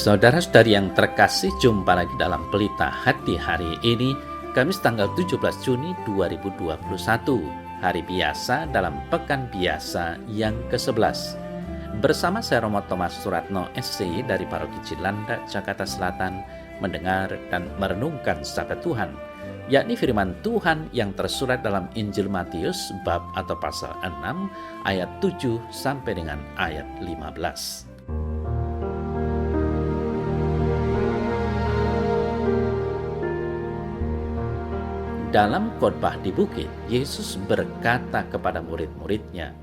Saudara-saudari yang terkasih, jumpa lagi dalam Pelita Hati hari ini, Kamis tanggal 17 Juni 2021, hari biasa dalam Pekan Biasa yang ke-11. Bersama saya Romo Thomas Suratno SC dari Paroki Cilandak, Jakarta Selatan, mendengar dan merenungkan sabda Tuhan, yakni firman Tuhan yang tersurat dalam Injil Matius bab atau pasal 6 ayat 7 sampai dengan ayat 15. Dalam khotbah di bukit, Yesus berkata kepada murid-muridnya,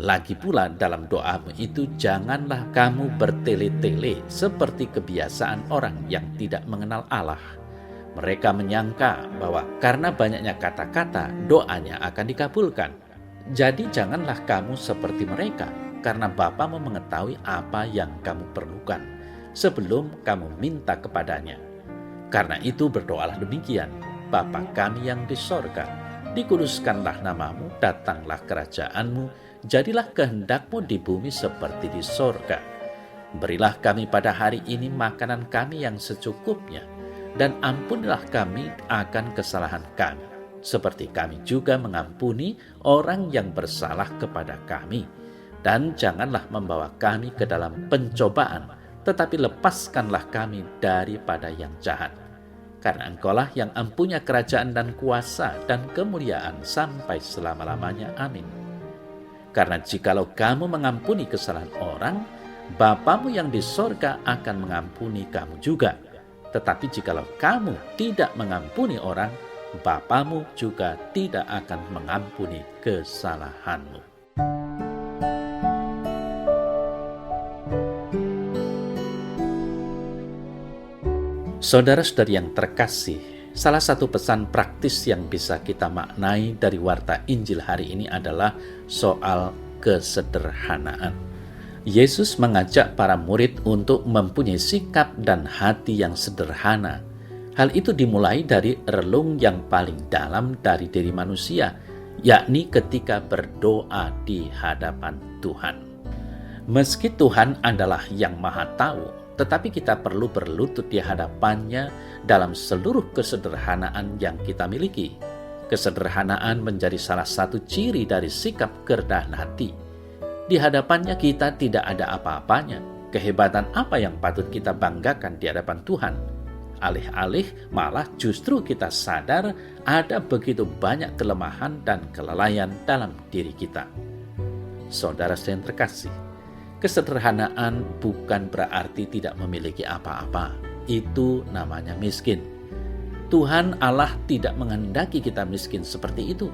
"Lagi pula dalam doamu itu janganlah kamu bertele-tele seperti kebiasaan orang yang tidak mengenal Allah. Mereka menyangka bahwa karena banyaknya kata-kata, doanya akan dikabulkan. Jadi janganlah kamu seperti mereka, karena Bapamu mengetahui apa yang kamu perlukan sebelum kamu minta kepadanya. Karena itu berdoalah demikian: Bapa kami yang di sorga, dikuduskanlah namamu, datanglah kerajaanmu, jadilah kehendakmu di bumi seperti di sorga. Berilah kami pada hari ini makanan kami yang secukupnya, dan ampunilah kami akan kesalahan kami, seperti kami juga mengampuni orang yang bersalah kepada kami. Dan janganlah membawa kami ke dalam pencobaan, tetapi lepaskanlah kami daripada yang jahat. Karena Engkaulah yang empunya kerajaan dan kuasa dan kemuliaan sampai selama-lamanya. Amin. Karena jikalau kamu mengampuni kesalahan orang, Bapamu yang di sorga akan mengampuni kamu juga. Tetapi jikalau kamu tidak mengampuni orang, Bapamu juga tidak akan mengampuni kesalahanmu." Saudara-saudari yang terkasih, salah satu pesan praktis yang bisa kita maknai dari warta Injil hari ini adalah soal kesederhanaan. Yesus mengajak para murid untuk mempunyai sikap dan hati yang sederhana. Hal itu dimulai dari relung yang paling dalam dari diri manusia, yakni ketika berdoa di hadapan Tuhan. Meski Tuhan adalah yang Maha Tahu, tetapi kita perlu berlutut di hadapannya dalam seluruh kesederhanaan yang kita miliki. Kesederhanaan menjadi salah satu ciri dari sikap kerendahan hati. Di hadapannya kita tidak ada apa-apanya. Kehebatan apa yang patut kita banggakan di hadapan Tuhan? Alih-alih malah justru kita sadar ada begitu banyak kelemahan dan kelalaian dalam diri kita. Saudara yang terkasih, kesederhanaan bukan berarti tidak memiliki apa-apa. Itu namanya miskin. Tuhan Allah tidak menghendaki kita miskin seperti itu.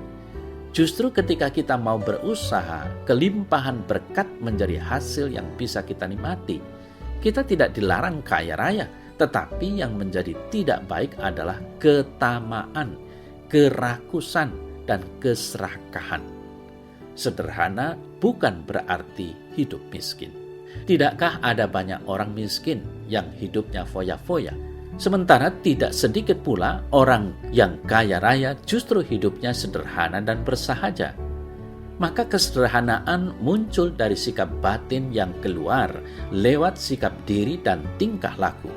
Justru ketika kita mau berusaha, kelimpahan berkat menjadi hasil yang bisa kita nikmati. Kita tidak dilarang kaya raya, tetapi yang menjadi tidak baik adalah ketamaan, kerakusan, dan keserakahan. Sederhana bukan berarti hidup miskin. Tidakkah ada banyak orang miskin yang hidupnya foya-foya, sementara tidak sedikit pula orang yang kaya raya justru hidupnya sederhana dan bersahaja? Maka kesederhanaan muncul dari sikap batin yang keluar lewat sikap diri dan tingkah laku.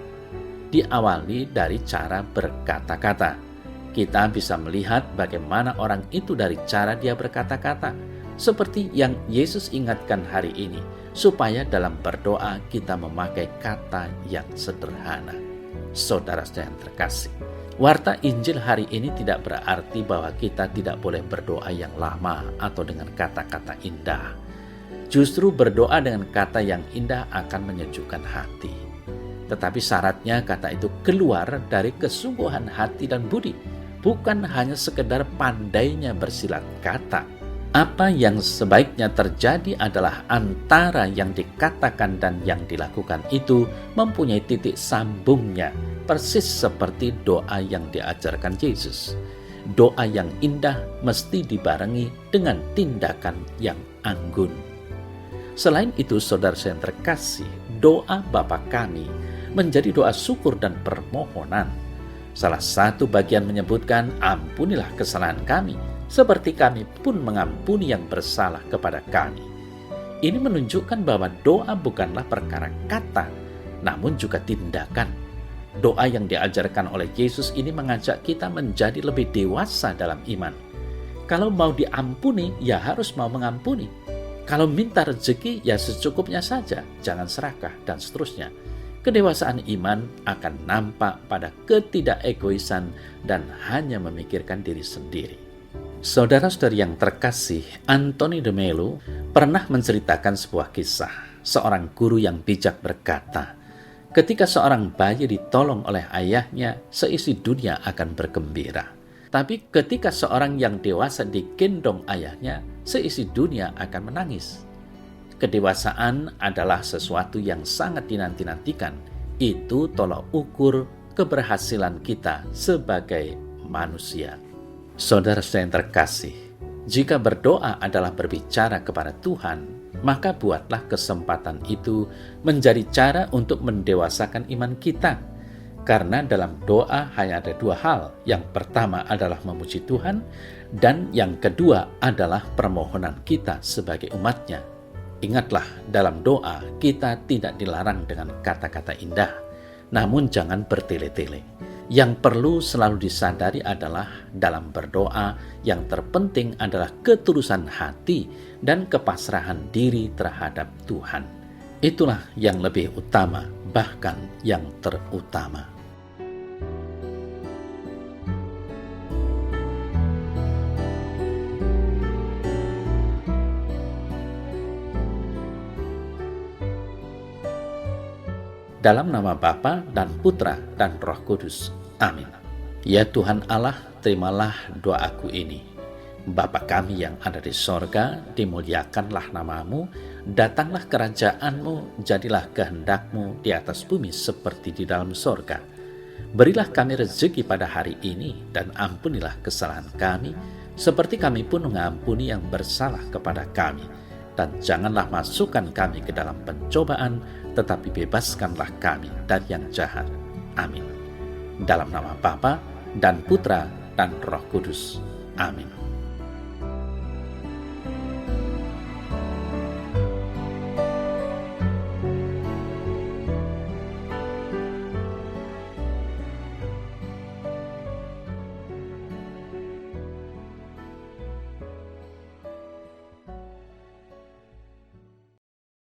Diawali dari cara berkata-kata. Kita bisa melihat bagaimana orang itu dari cara dia berkata-kata. Seperti yang Yesus ingatkan hari ini, supaya dalam berdoa kita memakai kata yang sederhana. Saudara yang terkasih, warta Injil hari ini tidak berarti bahwa kita tidak boleh berdoa yang lama atau dengan kata-kata indah. Justru berdoa dengan kata yang indah akan menyejukkan hati. Tetapi syaratnya kata itu keluar dari kesungguhan hati dan budi, bukan hanya sekedar pandainya bersilat kata. Apa yang sebaiknya terjadi adalah antara yang dikatakan dan yang dilakukan itu mempunyai titik sambungnya, persis seperti doa yang diajarkan Yesus. Doa yang indah mesti dibarengi dengan tindakan yang anggun. Selain itu, saudara yang terkasih, doa Bapa kami menjadi doa syukur dan permohonan. Salah satu bagian menyebutkan, "Ampunilah kesalahan kami, seperti kami pun mengampuni yang bersalah kepada kami." Ini menunjukkan bahwa doa bukanlah perkara kata, namun juga tindakan. Doa yang diajarkan oleh Yesus ini mengajak kita menjadi lebih dewasa dalam iman. Kalau mau diampuni, ya harus mau mengampuni. Kalau minta rezeki, ya secukupnya saja, jangan serakah, dan seterusnya. Kedewasaan iman akan nampak pada ketidakegoisan dan hanya memikirkan diri sendiri. Saudara-saudari yang terkasih, Anthony de Mello pernah menceritakan sebuah kisah. Seorang guru yang bijak berkata, ketika seorang bayi ditolong oleh ayahnya, seisi dunia akan bergembira. Tapi ketika seorang yang dewasa digendong ayahnya, seisi dunia akan menangis. Kedewasaan adalah sesuatu yang sangat dinanti-nantikan. Itu tolok ukur keberhasilan kita sebagai manusia. Saudara-saudara yang terkasih, jika berdoa adalah berbicara kepada Tuhan, maka buatlah kesempatan itu menjadi cara untuk mendewasakan iman kita. Karena dalam doa hanya ada dua hal. Yang pertama adalah memuji Tuhan, dan yang kedua adalah permohonan kita sebagai umatnya. Ingatlah, dalam doa kita tidak dilarang dengan kata-kata indah, namun jangan bertele-tele. Yang perlu selalu disadari adalah dalam berdoa yang terpenting adalah ketulusan hati dan kepasrahan diri terhadap Tuhan. Itulah yang lebih utama, bahkan yang terutama. Dalam nama Bapa dan Putra dan Roh Kudus. Amin. Ya Tuhan Allah, terimalah doaku ini. Bapa kami yang ada di sorga, dimuliakanlah namamu, datanglah kerajaanmu, jadilah kehendakmu di atas bumi seperti di dalam sorga. Berilah kami rezeki pada hari ini, dan ampunilah kesalahan kami, seperti kami pun mengampuni yang bersalah kepada kami. Dan janganlah masukkan kami ke dalam pencobaan, tetapi bebaskanlah kami dari yang jahat. Amin. Dalam nama Bapa dan Putra dan Roh Kudus. Amin.